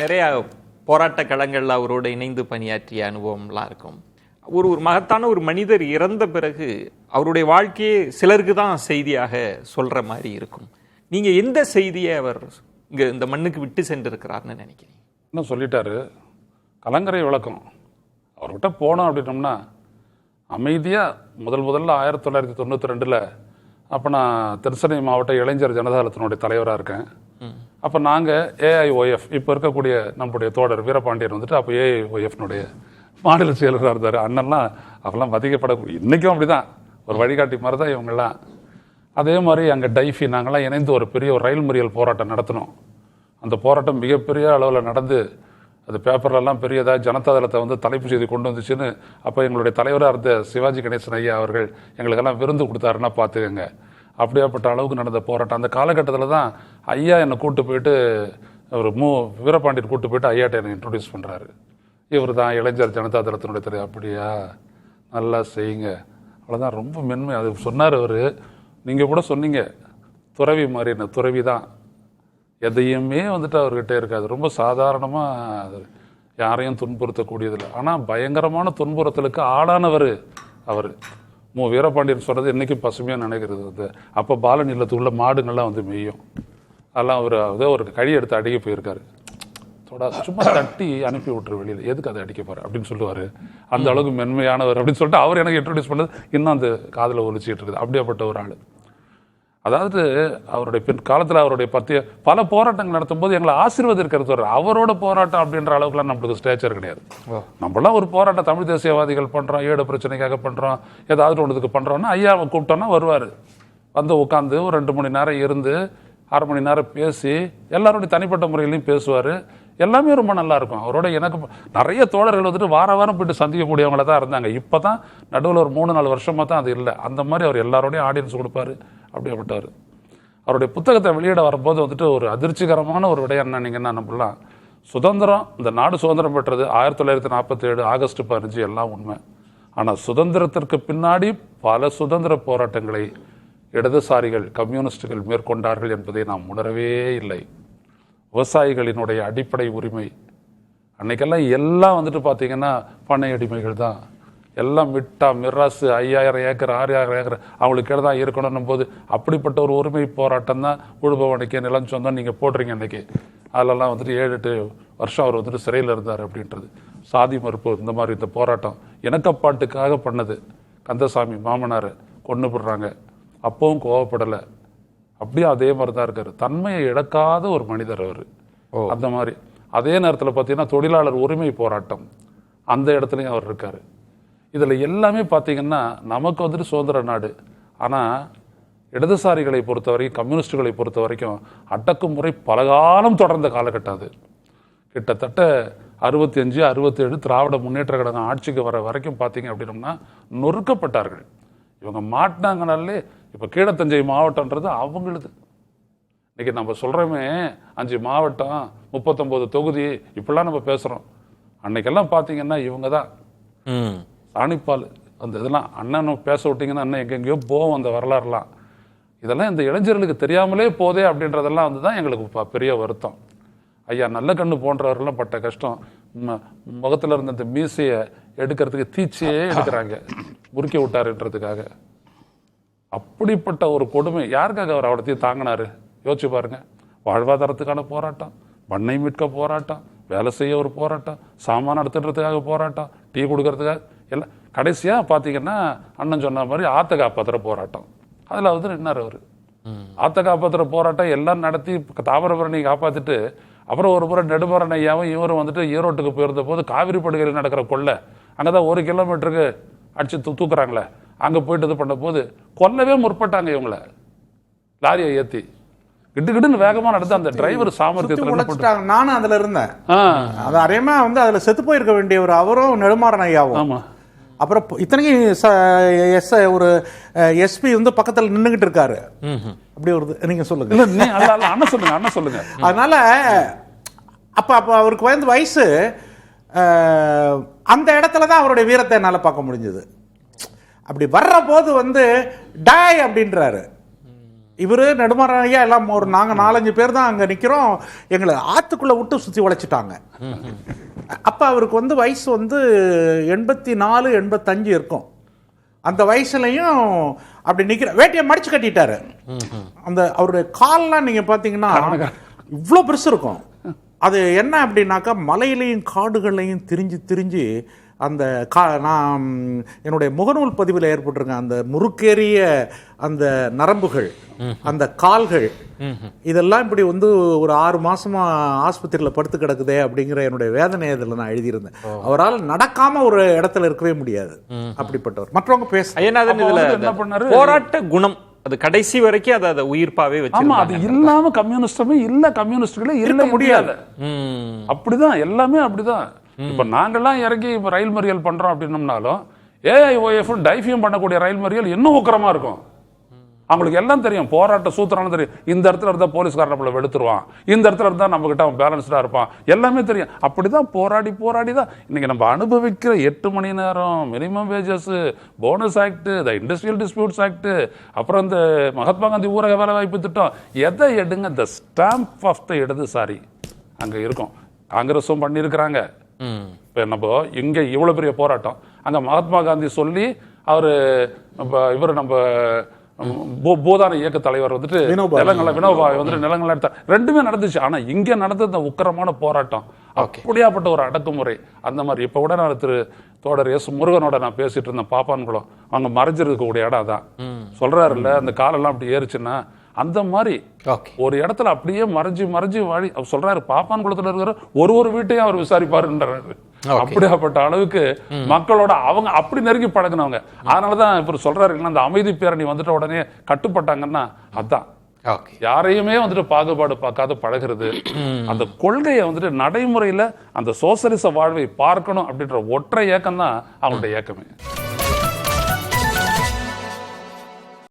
நிறைய போராட்ட களங்கள்ல அவரோட இணைந்து பணியாற்றிய அனுபவம்லாம் இருக்கும். ஒரு மகத்தான ஒரு மனிதர் இறந்த பிறகு அவருடைய வாழ்க்கையே சிலருக்கு தான் செய்தியாக சொல்ற மாதிரி இருக்கும். நீங்க எந்த செய்தியை அவர் இங்க இந்த மண்ணுக்கு விட்டு சென்றிருக்கிறார்னு நினைக்கிறீங்க? இன்னும் சொல்லிட்டாரு, கலங்கரை விளக்கம். அவர்கிட்ட போனோம் அப்படின்னோம்னா அமைதியாக முதல்ல 1992 அப்போ நான் திருச்சென்னை மாவட்ட இளைஞர் ஜனதாதளத்தினுடைய தலைவராக இருக்கேன். அப்போ நாங்கள் ஏஐஒஎஃப் இப்போ இருக்கக்கூடிய நம்முடைய தோழர் வீரபாண்டியன் வந்துட்டு அப்போ ஏஐஒஎஃப்னுடைய மாநில செயலராக இருந்தார். அண்ணன்லாம் அவெல்லாம் மதிக்கப்படக்கூடிய, இன்றைக்கும் அப்படி தான் ஒரு வழிகாட்டி மாதிரி தான் இவங்கெல்லாம். அதே மாதிரி அங்கே டைஃபி நாங்கள்லாம் இணைந்து ஒரு பெரிய ஒரு ரயில் மறியல் போராட்டம் நடத்தினோம். அந்த போராட்டம் மிகப்பெரிய அளவில் நடந்து அது பேப்பர்லலாம் பெரியதாக ஜனதாதளத்தை வந்து தலைப்பு செய்தி கொண்டு வந்துச்சுன்னு அப்போ எங்களுடைய தலைவராக இருந்த சிவாஜி கணேசன் ஐயா அவர்கள் எங்களுக்கெல்லாம் விருந்து கொடுத்தாருன்னா பார்த்துக்கங்க. அப்படியாப்பட்ட அளவுக்கு நடந்த போராட்டம். அந்த காலகட்டத்தில் தான் ஐயா என்னை கூப்பிட்டு போயிட்டு ஒரு வீரபாண்டியன் கூப்பிட்டு போயிட்டு ஐயாட்ட என்னை இன்ட்ரடியூஸ் பண்ணுறாரு. இவர் தான் இளைஞர் ஜனதாதளத்தினுடைய தலைவர். அப்படியா, நல்லா செய்யுங்க, அவ்வளோதான். ரொம்ப மென்மை அது சொன்னார் அவர். நீங்கள் கூட சொன்னீங்க துறவி மாதிரி, என்ன துறவி தான், எதையுமே வந்துட்டு அவர்கிட்ட இருக்காது. ரொம்ப சாதாரணமாக யாரையும் துன்புறுத்தக்கூடியதில்லை. ஆனால் பயங்கரமான துன்புறுத்தலுக்கு ஆளானவர் அவர். வீரபாண்டியன் சொன்னது இன்றைக்கும் பசுமையாக நினைக்கிறது. அது அப்போ பாலன் இல்லத்துக்குள்ள மாடுங்கள்லாம் வந்து மெய்யும். அதெல்லாம் அவர் அதே ஒரு கழி எடுத்து அடிக்க போயிருக்காரு. சும்மா தட்டி அனுப்பி விட்டுரு வெளியில், எதுக்கு அதை அடிக்க போகிற அப்படின்னு சொல்லுவார். அந்த அளவுக்கு மென்மையானவர் அப்படின்னு சொல்லிட்டு அவர் எனக்கு இன்ட்ரடியூஸ் பண்ணது இன்னும் அந்த காதில் ஒலிச்சிட்டு இருக்குது. அப்படியாப்பட்ட ஒரு ஆள். அதாவது அவருடைய பின் காலத்தில் அவருடைய பல போராட்டங்கள் நடத்தும் போது எங்களை ஆசீர்வதிக்கிறது வர்றாரு. அவரோட போராட்டம் அப்படின்ற அளவுக்குலாம் நம்மளுக்கு ஸ்டேச்சர் கிடையாது. நம்மளாம் ஒரு போராட்டம் தமிழ் தேசியவாதிகள் பண்ணுறோம், ஏடு பிரச்சனைக்காக பண்ணுறோம், ஏதாவது ஒன்றுக்கு பண்ணுறோன்னா ஐயாவை கூப்பிட்டோன்னா வருவார். வந்து உட்காந்து ஒரு 2 மணி நேரம் இருந்து 1/2 மணி நேரம் பேசி எல்லாருடைய தனிப்பட்ட முறையிலையும் பேசுவார். எல்லாமே ரொம்ப நல்லா இருக்கும். அவரோட எனக்கு நிறைய தோழர்கள் வந்துட்டு வாரம் போயிட்டு சந்திக்கக்கூடியவங்கள தான் இருந்தாங்க. இப்போ தான் நடுவில் ஒரு 3-4 வருஷமாக தான் அது இல்லை. அந்த மாதிரி அவர் எல்லாரோடையும் ஆடியன்ஸ் கொடுப்பாரு. அப்படியேப்பட்டார். அவருடைய புத்தகத்தை வெளியிட வரும்போது வந்துட்டு ஒரு அதிர்ச்சிகரமான ஒரு விடயம் என்னன்னீங்கன்னா, நம்மளாம் சுதந்திரம், இந்த நாடு சுதந்திரம் பெற்றது 1947 ஆகஸ்ட் 15 எல்லாம் உண்மை. ஆனால் சுதந்திரத்திற்கு பின்னாடி பல சுதந்திர போராட்டங்களை இடதுசாரிகள் கம்யூனிஸ்டுகள் மேற்கொண்டார்கள் என்பதை நாம் உணரவே இல்லை. விவசாயிகளினுடைய அடிப்படை உரிமை அன்னைக்கெல்லாம் எல்லாம் வந்துட்டு பார்த்தீங்கன்னா பண்ணை அடிமைகள் தான். எல்லாம் மிட்டா மிராசு 5000 ஏக்கர் 6000 ஏக்கர் அவங்களுக்கு தான் இருக்கணும் போது அப்படிப்பட்ட ஒரு உரிமை போராட்டம் தான் உழுபவனுக்கு நிலம் சொந்தம் நீங்கள் போடுறீங்க. அன்னைக்கு அதிலெல்லாம் வந்துட்டு 7-8 வருஷம் அவர் வந்துட்டு சிறையில் இருந்தார். அப்படின்றது சாதி மறுப்பு, இந்த மாதிரி இந்த போராட்டம் இணக்கப்பாட்டுக்காக பண்ணது. கந்தசாமி மாமனார் கொண்டு போடுறாங்க, அப்பவும் கோவப்படலை. அப்படியே அதே மாதிரி தான் இருக்காரு. தன்மையை இழக்காத ஒரு மனிதர் அவர். அந்த மாதிரி அதே நேரத்தில் பார்த்தீங்கன்னா தொழிலாளர் உரிமை போராட்டம் அந்த இடத்துலையும் அவர் இருக்கார். இதில் எல்லாமே பார்த்தீங்கன்னா நமக்கு வந்துட்டு சுதந்திர நாடு. ஆனால் இடதுசாரிகளை பொறுத்த வரைக்கும், கம்யூனிஸ்டுகளை பொறுத்த வரைக்கும் அடக்குமுறை பலகாலம் தொடர்ந்த காலகட்டம் அது. கிட்டத்தட்ட 65-67 திராவிட முன்னேற்ற கழகம் ஆட்சிக்கு வர வரைக்கும் பார்த்தீங்க அப்படின்னோம்னா நொறுக்கப்பட்டார்கள். இவங்க மாட்டினாங்கனாலே இப்போ கீழத்தஞ்சை மாவட்டம்ன்றது அவங்களுது. இன்னைக்கு நம்ம சொல்கிறோமே 5 மாவட்டம் 39 தொகுதி இப்படிலாம் நம்ம பேசுகிறோம். அன்னைக்கெல்லாம் பார்த்தீங்கன்னா இவங்க தான் சாணிப்பால் அந்த இதெல்லாம். அண்ணன் பேச விட்டிங்கன்னா அண்ணன் எங்கெங்கேயோ போவோம் அந்த வரலாறுலாம். இதெல்லாம் இந்த இளைஞர்களுக்கு தெரியாமலே போதே அப்படின்றதெல்லாம் வந்து தான் எங்களுக்கு பெரிய வருத்தம். ஐயா நல்ல கண்ணு போன்றவர்கள்லாம் பட்ட கஷ்டம். முகத்தில் இருந்த இந்த மீசையை எடுக்கிறதுக்கு தீச்சியே எடுக்கிறாங்க, முறுக்கி விட்டாருன்றதுக்காக. அப்படிப்பட்ட ஒரு கொடுமை யாருக்காக அவர் அவடத்தையும் தாங்கினாரு யோசிச்சு பாருங்க. வாழ்வாதாரத்துக்கான போராட்டம், பண்ணை மீட்க போராட்டம், வேலை செய்ய ஒரு போராட்டம், சாமான எடுத்துடுறதுக்காக போராட்டம், டீ கொடுக்கறதுக்காக எல்லாம். கடைசியாக பார்த்தீங்கன்னா அண்ணன் சொன்ன மாதிரி ஆத்த காப்பாற்றுற போராட்டம். அதில் வந்து நின்னார் அவர். ஆத்த காப்பாற்றுற போராட்டம் எல்லாம் நடத்தி தாமிரபரணி காப்பாற்றிட்டு அப்புறம் ஒரு முறை நெடுமரன் ஐயாவும் இவரும் வந்துட்டு ஈரோட்டுக்கு போயிருந்த போது காவிரி படுகையில் நடக்கிற கொள்ளை, அங்கே தான் 1 கிலோமீட்டருக்கு அடிச்சு தூக்குறாங்களே, அங்கே போயிட்டு இது பண்ண போது கொல்லவே முற்பட்டாங்க இவங்களை. லாரியை ஏற்றி கிட்டுன்னு வேகமாக நடந்து அந்த டிரைவர் சாமர்த்தியத்தில் நானும் அதில் இருந்தேன். அது அரையமா வந்து அதில் செத்து போயிருக்க வேண்டியவர் அவரும் நெடுமாறன் ஐயாவும். ஆமாம். அப்புறம் இத்தனைக்கும் ஒரு எஸ்பி வந்து பக்கத்தில் நின்றுகிட்டு இருக்காரு. அப்படி வருது. நீங்க சொல்லுங்க. அண்ணன் சொல்லுங்க. அதனால அப்ப அவருக்கு வந்து வயசு அந்த இடத்துல தான் அவருடைய வீரத்தை என்னால் பார்க்க முடிஞ்சது. அப்படி வர்ற போது வந்து டாய் அப்படின்றாரு. இவரு நெடுமாறன் ஐயா எல்லாம் ஒரு நாங்க 4-5 பேர் தான் அங்க நிக்கிறோம். எங்களை ஆத்துக்குள்ள விட்டு சுத்தி உழைச்சிட்டாங்க. அப்ப அவருக்கு வந்து வயசு வந்து 84-85 இருக்கும். அந்த வயசுலயும் அப்படி நிக்கிற வேட்டையை மடிச்சு கட்டிட்டாரு. அந்த அவருடைய கால்லாம் நீங்க பாத்தீங்கன்னா இவ்வளவு பெருசு இருக்கும். அது என்ன அப்படின்னாக்கா மலையிலையும் காடுகளையும் திரிஞ்சு அந்த நான் என்னுடைய முகநூல் பதிவில் ஏற்பட்டிருக்கேன். அந்த முறுக்கேறிய அந்த நரம்புகள், அந்த கால்கள், இதெல்லாம் இப்படி வந்து ஒரு 6 மாசமா ஆஸ்பத்திரியில் படுத்து கிடக்குதே அப்படிங்கிற என்னுடைய வேதனை இதில் நான் எழுதியிருந்தேன். அவரால் நடக்காம ஒரு இடத்துல இருக்கவே முடியாது, அப்படிப்பட்டவர். மற்றவங்க என்ன பண்ணாரு, போராட்ட குணம் அது கடைசி வரைக்கும் அதை உயிர்ப்பாவே வச்சு. அது இல்லாம கம்யூனிஸ்டமே இல்ல, கம்யூனிஸ்டுகளே இருக்க முடியாது. அப்படிதான் எல்லாமே அப்படிதான். இப்ப நாங்கெல்லாம் இறங்கி இப்ப ரயில் மறியல் பண்றோம் அப்படின்னம்னாலும் ஏஐஓஎஃப் டைஃபியம் பண்ணக்கூடிய ரயில் மறியல் இன்னும் உக்கிரமா இருக்கும். அவங்களுக்கு எல்லாம் தெரியும், போராட்ட சூத்திரம் தெரியும். இந்த இடத்துல இருந்தா போலீஸ்காரன் நம்மள வெளுத்துருவான், இந்த இடத்துல இருந்தா நம்ம கிட்ட அவன் பேலன்ஸ்டா இருப்பான், எல்லாமே தெரியும். அப்படிதான் போராடி தான் இன்னைக்கு நம்ம அனுபவிக்கிற 8 மணி நேரம் minimum wages, bonus act, industrial disputes act, அப்புறம் இந்த மகாத்மா காந்தி ஊரக வேலை வாய்ப்பு திட்டம், எதை எடுங்க, இந்த ஸ்டாம்ப் ஆஃப் த இடதுசாரி அங்க இருக்கும். காங்கிரஸும் பண்ணியிருக்கிறாங்க. இப்ப நம்ம இங்க இவ்வளவு பெரிய போராட்டம், அங்க மகாத்மா காந்தி சொல்லி அவரு நம்ம பூதான இயக்க தலைவர் வந்துட்டு வினோபாவை வந்துட்டு நிலங்கள் எடுத்தார். ரெண்டுமே நடந்துச்சு. ஆனா இங்க நடந்த உக்கிரமான போராட்டம், அப்படியாப்பட்ட ஒரு அடக்குமுறை. அந்த மாதிரி இப்ப கூட நான் தோழர் எஸ் முருகனோட நான் பேசிட்டு இருந்தேன். பாப்பான்குளம் அவங்க மறைஞ்சிருக்கக்கூடிய இடம் தான் சொல்றாருல்ல, அந்த காலெல்லாம் அப்படி ஏறிச்சுன்னா அந்த மாதிரி ஒரு இடத்துல அப்படியே மறைஞ்சு வாழி சொல்றாரு. பாப்பான்குளத்துல இருக்கிற ஒரு வீட்டையும் அவர் விசாரிப்பாருன்றாரு. அப்படியாப்பட்ட அளவுக்கு மக்களோட அவங்க அப்படி நெருங்கி பழகினவங்க. அதனாலதான் இப்ப சொல்றாரு, அந்த அமைதி பேரணி வந்துட்ட உடனே கட்டுப்பட்டாங்கன்னா அதான் யாரையுமே வந்துட்டு பாகுபாடு பார்க்காத பழகிறது. அந்த கொள்கையை வந்துட்டு நடைமுறையில அந்த சோசலிச வாழ்வை பார்க்கணும் அப்படின்ற ஒற்றை ஏக்கம் தான் அவங்களுடைய ஏக்கமே.